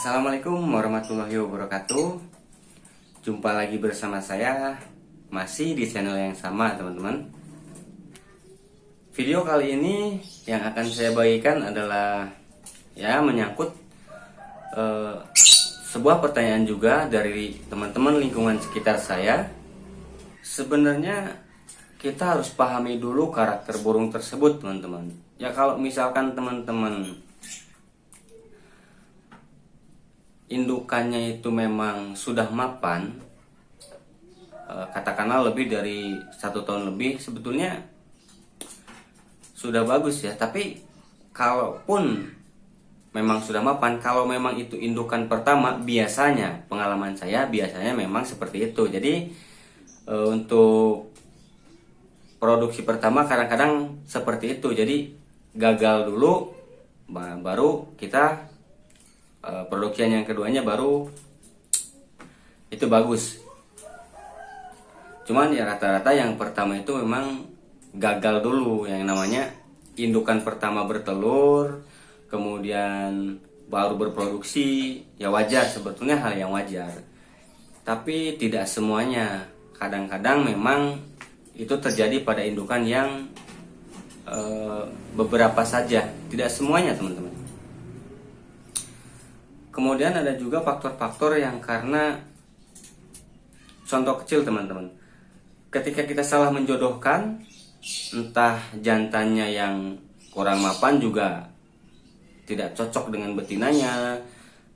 Assalamualaikum warahmatullahi wabarakatuh. Jumpa lagi bersama saya, masih di channel yang sama teman-teman. Video kali ini yang akan saya bagikan adalah menyangkut sebuah pertanyaan juga dari teman-teman lingkungan sekitar saya. Sebenarnya kita harus pahami dulu karakter burung tersebut teman-teman. Ya kalau misalkan teman-teman indukannya itu memang sudah mapan, katakanlah lebih dari 1 tahun lebih, sebetulnya sudah bagus ya. Tapi kalaupun memang sudah mapan, kalau memang itu indukan pertama, biasanya pengalaman saya biasanya memang seperti itu. Jadi untuk produksi pertama kadang-kadang seperti itu. Jadi gagal dulu, baru kita produksian yang keduanya baru itu bagus. Cuman ya rata-rata yang pertama itu memang gagal dulu. Yang namanya indukan pertama bertelur, kemudian baru berproduksi, ya wajar, sebetulnya hal yang wajar. Tapi tidak semuanya. Kadang-kadang memang itu terjadi pada indukan yang beberapa saja, tidak semuanya teman-teman. Kemudian ada juga faktor-faktor yang karena, contoh kecil teman-teman, ketika kita salah menjodohkan, entah jantannya yang kurang mapan juga tidak cocok dengan betinanya,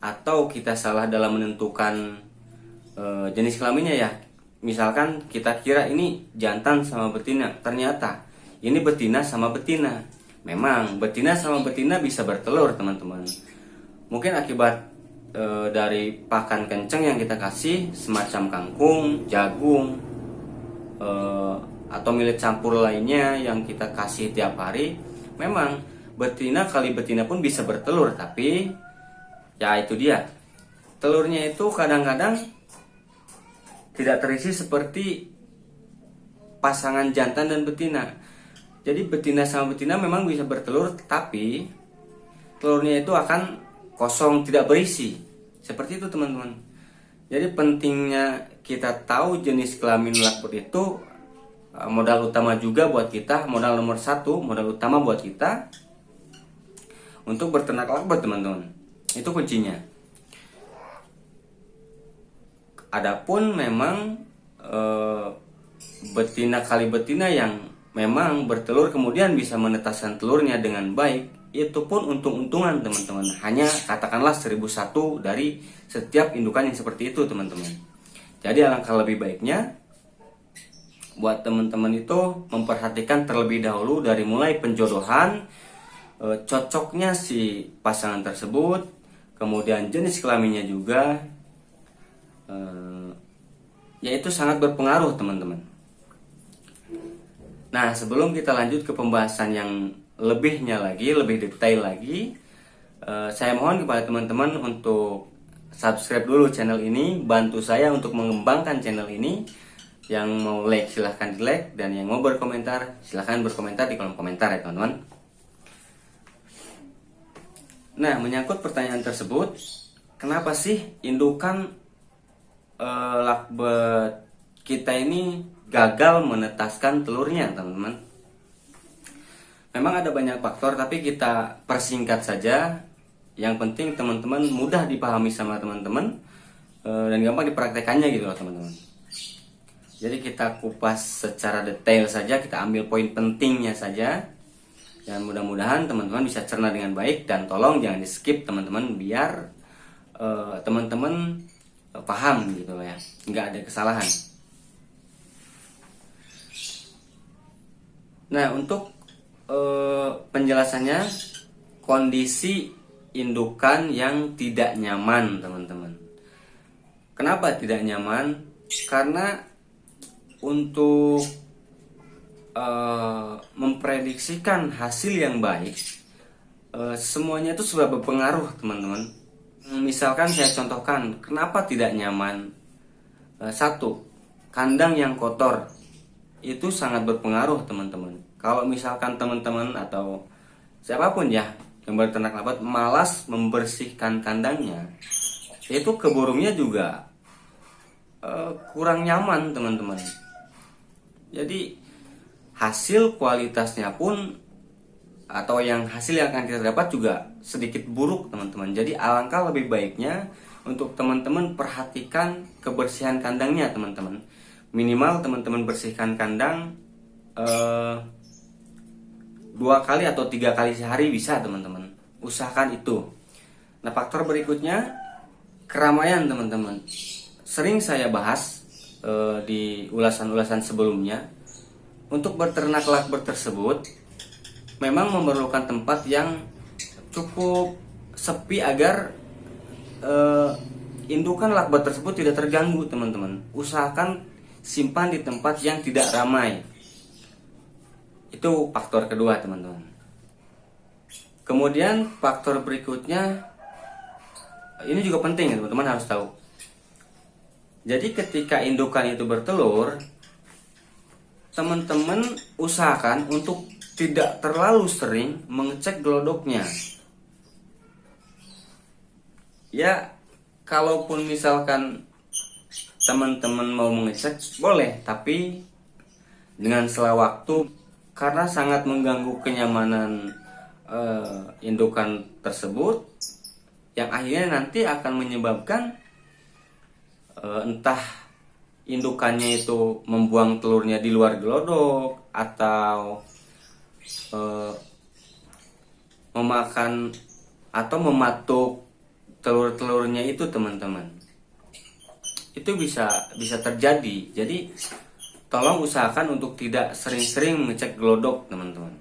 atau kita salah dalam menentukan jenis kelaminnya ya. Misalkan kita kira ini jantan sama betina, ternyata ini betina sama betina. Memang betina sama betina bisa bertelur teman-teman. Mungkin akibat dari pakan kencang yang kita kasih, semacam kangkung, jagung, atau millet campur lainnya yang kita kasih tiap hari. Memang betina kali betina pun bisa bertelur, tapi ya itu dia, telurnya itu kadang-kadang tidak terisi seperti pasangan jantan dan betina. Jadi betina sama betina memang bisa bertelur, tapi telurnya itu akan kosong, tidak berisi. Seperti itu teman-teman. Jadi pentingnya kita tahu jenis kelamin lakbet itu modal utama juga buat kita, modal nomor 1, modal utama buat kita untuk berternak lakbet teman-teman. Itu kuncinya. Adapun memang betina kali betina yang memang bertelur kemudian bisa menetaskan telurnya dengan baik, itu pun untung-untungan teman-teman. Hanya katakanlah 1001 dari setiap indukan yang seperti itu teman-teman. Jadi alangkah lebih baiknya buat teman-teman itu memperhatikan terlebih dahulu dari mulai penjodohan, cocoknya si pasangan tersebut, kemudian jenis kelaminnya juga, yaitu sangat berpengaruh teman-teman. Nah, sebelum kita lanjut ke pembahasan yang lebihnya lagi, lebih detail lagi, saya mohon kepada teman-teman untuk subscribe dulu channel ini, bantu saya untuk mengembangkan channel ini. Yang mau like silahkan di like, dan yang mau berkomentar silahkan berkomentar di kolom komentar ya teman-teman. Nah, menyangkut pertanyaan tersebut, kenapa sih indukan lakbet kita ini gagal menetaskan telurnya teman-teman? Memang ada banyak faktor, tapi kita persingkat saja. Yang penting teman-teman mudah dipahami sama teman-teman, dan gampang dipraktekannya gitu loh teman-teman. Jadi kita kupas secara detail saja, kita ambil poin pentingnya saja, dan mudah-mudahan teman-teman bisa cerna dengan baik. Dan tolong jangan di skip teman-teman, biar teman-teman paham gitu ya, nggak ada kesalahan. Nah, untuk penjelasannya, kondisi indukan yang tidak nyaman teman-teman. Kenapa tidak nyaman? Karena untuk memprediksikan hasil yang baik, semuanya itu sudah berpengaruh teman-teman. Misalkan saya contohkan, kenapa tidak nyaman? 1, kandang yang kotor itu sangat berpengaruh teman-teman. Kalau misalkan teman-teman atau siapapun ya yang berternak lambat malas membersihkan kandangnya, itu ke burungnya juga kurang nyaman teman-teman. Jadi hasil kualitasnya pun atau hasil yang akan kita dapat juga sedikit buruk teman-teman. Jadi alangkah lebih baiknya untuk teman-teman perhatikan kebersihan kandangnya teman-teman. Minimal teman-teman bersihkan kandang 2 kali atau 3 kali sehari bisa teman-teman. Usahakan itu. Nah, faktor berikutnya keramaian teman-teman. Sering saya bahas di ulasan-ulasan sebelumnya. Untuk beternak lovebird tersebut memang memerlukan tempat yang cukup sepi agar indukan lovebird tersebut tidak terganggu teman-teman. Usahakan simpan di tempat yang tidak ramai. Itu faktor kedua teman-teman. Kemudian faktor berikutnya, ini juga penting ya teman-teman harus tahu. Jadi ketika indukan itu bertelur, teman-teman usahakan untuk tidak terlalu sering mengecek gelodoknya. Ya, kalaupun misalkan teman-teman mau mengecek boleh, tapi dengan sela waktu, karena sangat mengganggu kenyamanan indukan tersebut, yang akhirnya nanti akan menyebabkan entah indukannya itu membuang telurnya di luar gelodok atau memakan atau mematuk telur-telurnya itu teman-teman. Itu bisa terjadi. Jadi tolong usahakan untuk tidak sering-sering mengecek gelodok teman-teman.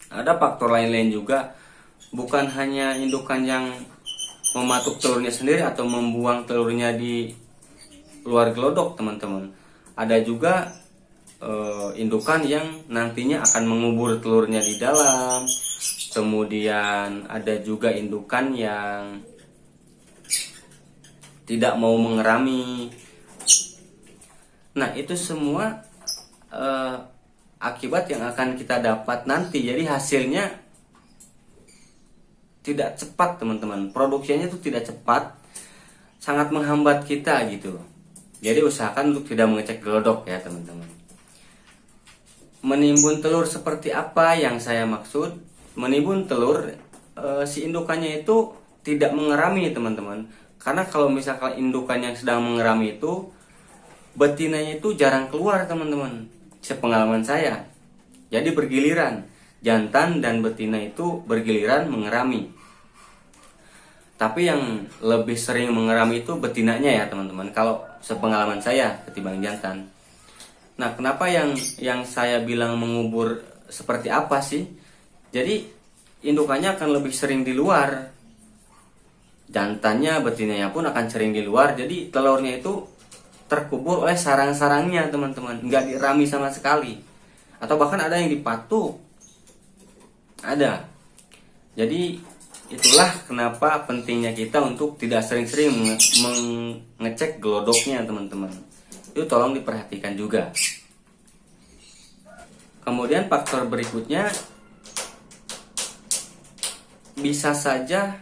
Ada faktor lain-lain juga, bukan hanya indukan yang mematuk telurnya sendiri atau membuang telurnya di luar gelodok teman-teman. Ada juga indukan yang nantinya akan mengubur telurnya di dalam. Kemudian ada juga indukan yang tidak mau mengerami. Nah, itu semua akibat yang akan kita dapat nanti. Jadi hasilnya tidak cepat teman-teman. Produksinya itu tidak cepat, sangat menghambat kita gitu. Jadi usahakan untuk tidak mengecek gelodok ya teman-teman. Menimbun telur seperti apa yang saya maksud? Menimbun telur, si indukannya itu tidak mengerami teman-teman. Karena kalau misalkan indukan yang sedang mengerami itu, betinanya itu jarang keluar teman-teman. Sepengalaman saya. Jadi bergiliran, jantan dan betina itu bergiliran mengerami. Tapi yang lebih sering mengerami itu betinanya ya teman-teman. Kalau sepengalaman saya ketimbang jantan. Nah, kenapa yang saya bilang mengubur seperti apa sih? Jadi indukannya akan lebih sering di luar. Jantannya, betinanya pun akan sering di luar. Jadi telurnya itu terkubur oleh sarang-sarangnya teman-teman. Nggak dirami sama sekali. Atau bahkan ada yang dipatuk. Ada. Jadi itulah kenapa pentingnya kita untuk tidak sering-sering mengecek gelodoknya teman-teman. Itu tolong diperhatikan juga. Kemudian faktor berikutnya, bisa saja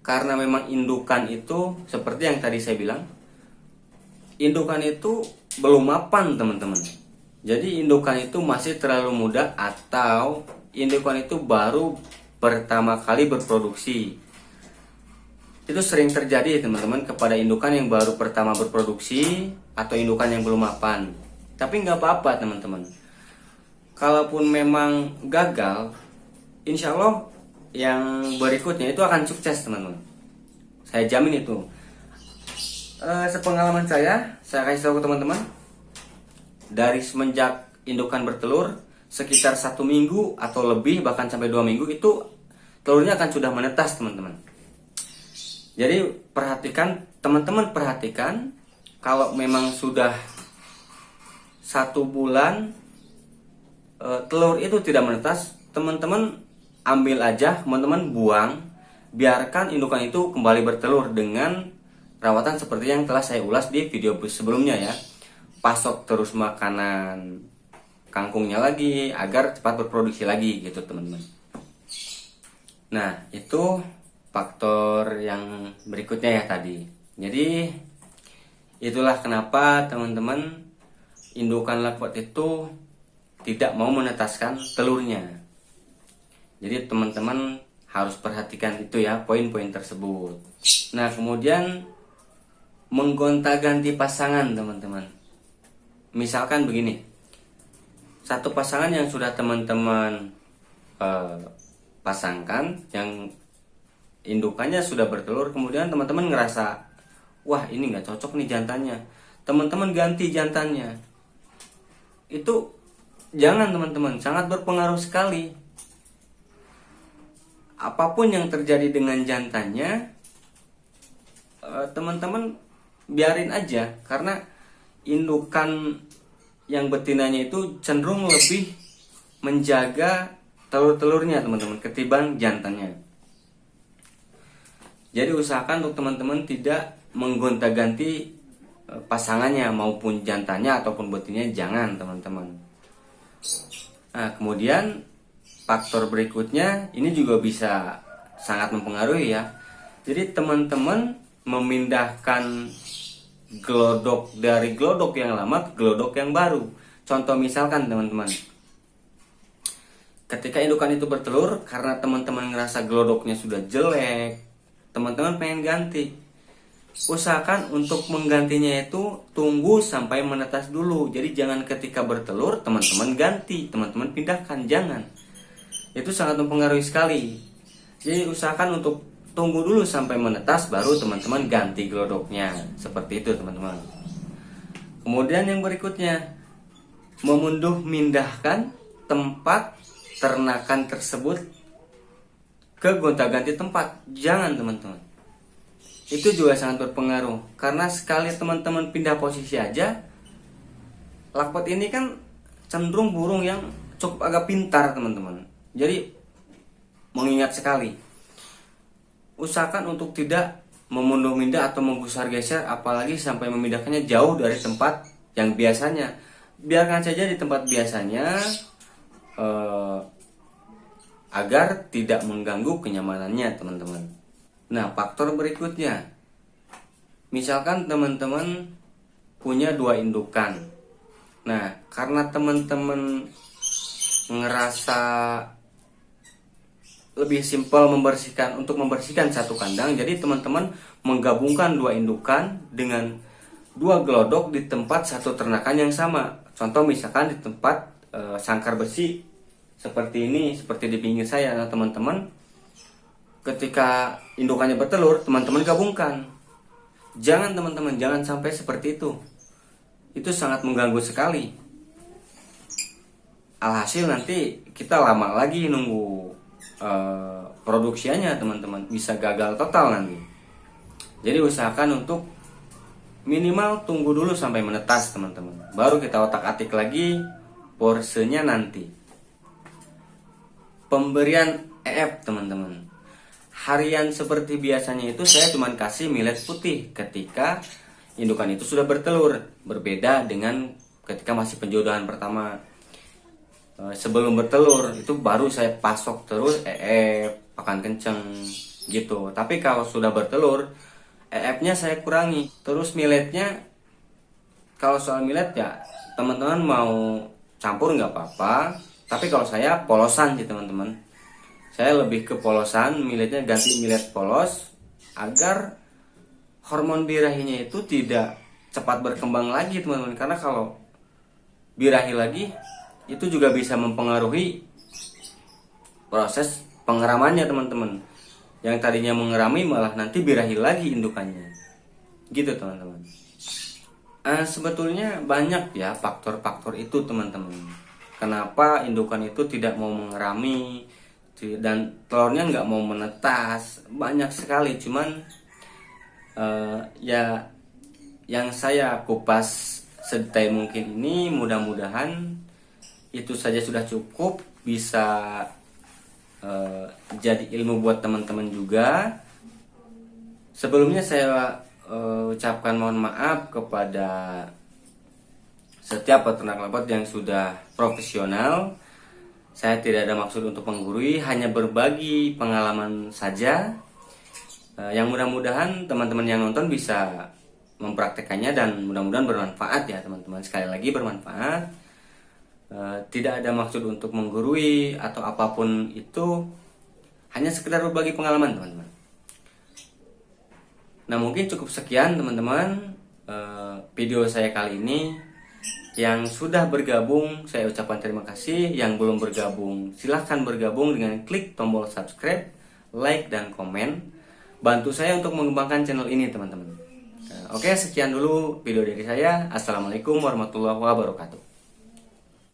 karena memang indukan itu seperti yang tadi saya bilang, indukan itu belum mapan teman-teman. Jadi indukan itu masih terlalu muda atau indukan itu baru pertama kali berproduksi. Itu sering terjadi teman-teman kepada indukan yang baru pertama berproduksi atau indukan yang belum mapan. Tapi nggak apa-apa teman-teman. Kalaupun memang gagal, insya Allah yang berikutnya itu akan sukses teman-teman. Saya jamin itu. Sepengalaman saya kasih tahu ke teman-teman, dari semenjak indukan bertelur sekitar 1 minggu atau lebih, bahkan sampai 2 minggu, itu telurnya akan sudah menetas teman-teman. Jadi perhatikan, teman-teman perhatikan, kalau memang sudah 1 bulan telur itu tidak menetas, teman-teman ambil aja, teman-teman buang, biarkan indukan itu kembali bertelur dengan rawatan seperti yang telah saya ulas di video sebelumnya ya. Pasok terus makanan kangkungnya lagi agar cepat berproduksi lagi gitu teman-teman. Nah, itu faktor yang berikutnya ya tadi. Jadi itulah kenapa teman-teman indukan lakbot itu tidak mau menetaskan telurnya. Jadi teman-teman harus perhatikan itu ya, poin-poin tersebut. Nah, kemudian menggonta-ganti pasangan teman-teman. Misalkan begini, satu pasangan yang sudah teman-teman pasangkan, yang indukannya sudah bertelur, kemudian teman-teman ngerasa, wah ini nggak cocok nih jantannya, teman-teman ganti jantannya. Itu jangan teman-teman, sangat berpengaruh sekali. Apapun yang terjadi dengan jantannya, teman-teman biarin aja, karena indukan yang betinanya itu cenderung lebih menjaga telur-telurnya teman-teman ketimbang jantannya. Jadi usahakan untuk teman-teman tidak menggonta-ganti pasangannya maupun jantannya ataupun betinnya, jangan teman-teman. Nah, kemudian faktor berikutnya ini juga bisa sangat mempengaruhi ya. Jadi teman-teman memindahkan glodok dari glodok yang lama ke glodok yang baru. Contoh misalkan teman-teman, ketika indukan itu bertelur, karena teman-teman ngerasa glodoknya sudah jelek, teman-teman pengen ganti. Usahakan untuk menggantinya itu tunggu sampai menetas dulu. Jadi jangan ketika bertelur teman-teman ganti, teman-teman pindahkan, jangan. Itu sangat mempengaruhi sekali. Jadi usahakan untuk tunggu dulu sampai menetas, baru teman-teman ganti glodoknya. Seperti itu teman-teman. Kemudian yang berikutnya, memindahkan tempat ternakan tersebut ke gonta-ganti tempat. Jangan teman-teman. Itu juga sangat berpengaruh, karena sekali teman-teman pindah posisi aja, lakbot ini kan cenderung burung yang cukup agak pintar teman-teman. Jadi mengingat sekali. Usahakan untuk tidak memunduh-mindah atau menggusar-geser, apalagi sampai memindahkannya jauh dari tempat yang biasanya. Biarkan saja di tempat biasanya, agar tidak mengganggu kenyamanannya teman-teman. Nah, faktor berikutnya, misalkan teman-teman punya 2 indukan. Nah, karena teman-teman ngerasa lebih simpel membersihkan satu kandang, jadi teman-teman menggabungkan 2 indukan dengan 2 glodok di tempat satu ternakan yang sama. Contoh misalkan di tempat sangkar besi seperti ini, seperti di pinggir saya. Nah, teman-teman ketika indukannya bertelur, teman-teman gabungkan. Jangan teman-teman, jangan sampai seperti itu. Itu sangat mengganggu sekali. Alhasil nanti kita lama lagi nunggu produksinya teman-teman, bisa gagal total nanti. Jadi usahakan untuk minimal tunggu dulu sampai menetas teman-teman, baru kita otak-atik lagi porsenya nanti. Pemberian EF teman-teman, harian seperti biasanya itu saya cuma kasih millet putih ketika indukan itu sudah bertelur. Berbeda dengan ketika masih penjodohan pertama. Sebelum bertelur itu baru saya pasok terus EF, pakan kenceng gitu. Tapi kalau sudah bertelur, EF-nya saya kurangi. Terus milletnya, kalau soal millet ya teman-teman mau campur nggak apa-apa. Tapi kalau saya polosan sih teman-teman. Saya lebih ke polosan, milletnya ganti millet polos agar hormon birahinya itu tidak cepat berkembang lagi teman-teman. Karena kalau birahi lagi itu juga bisa mempengaruhi proses pengeramannya teman-teman. Yang tadinya mengerami malah nanti birahi lagi indukannya. Gitu teman-teman. Sebetulnya banyak ya faktor-faktor itu teman-teman. Kenapa indukan itu tidak mau mengerami dan telurnya nggak mau menetas, banyak sekali. Cuman ya yang saya kupas sedetail mungkin ini, mudah-mudahan itu saja sudah cukup bisa jadi ilmu buat teman-teman juga. Sebelumnya saya ucapkan mohon maaf kepada setiap peternak lakbot yang sudah profesional. Saya tidak ada maksud untuk menggurui, hanya berbagi pengalaman saja. Yang mudah-mudahan teman-teman yang nonton bisa mempraktekannya dan mudah-mudahan bermanfaat ya teman-teman. Sekali lagi bermanfaat. Tidak ada maksud untuk menggurui atau apapun itu, hanya sekedar berbagi pengalaman teman-teman. Nah mungkin cukup sekian teman-teman video saya kali ini. Yang sudah bergabung saya ucapkan terima kasih. Yang belum bergabung silahkan bergabung dengan klik tombol subscribe, like, dan komen. Bantu saya untuk mengembangkan channel ini teman-teman. Oke, sekian dulu video dari saya. Assalamualaikum warahmatullahi wabarakatuh.